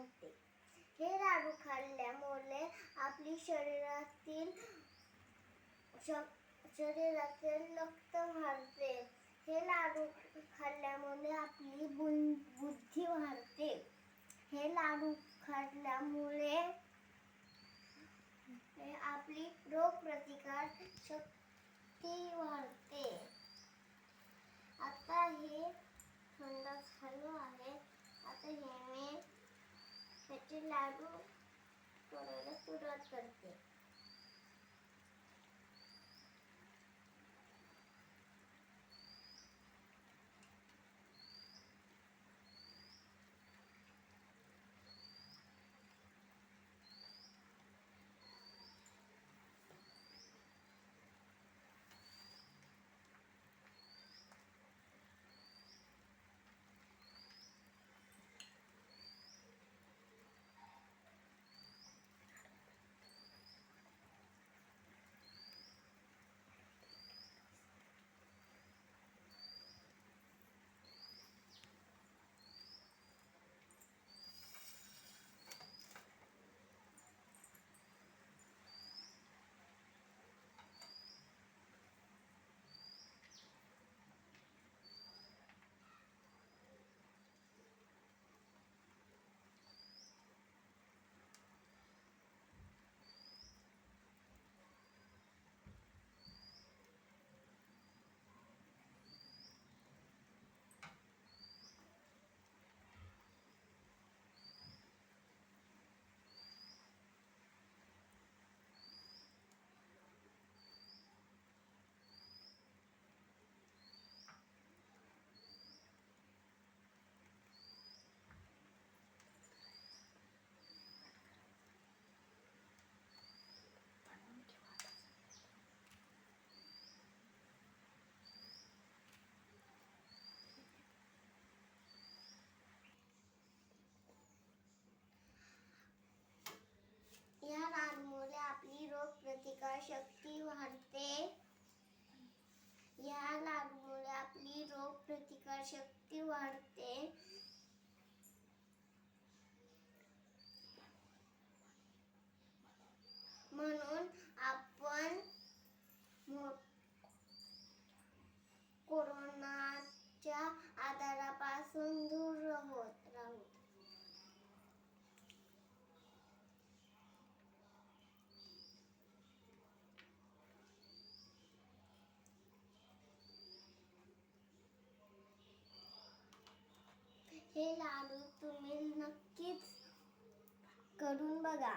होते. हे लाडू खाल्ल्यामुळे आपली शरीरातील रक्त वाढते. हे लाडू खाल्ल्यामुळे आपली बुद्धी वाढते. हे लाडू खाल्ल्यामुळे आपली रोगप्रतिकार शक्ती वाढते. आता हे थंड झालं आहे. आता मी ह्याचे लाडू तोडायला सुरुवात करते. या लाडूमुळे आपली रोगप्रतिकार शक्ती वाढते. या लाडूमुळे आपली रोगप्रतिकार शक्ती वाढते. म्हणून आपण कोरोनाच्या आजारापासून दूर राहू. हे लाडू तुम्ही नक्कीच करून बघा.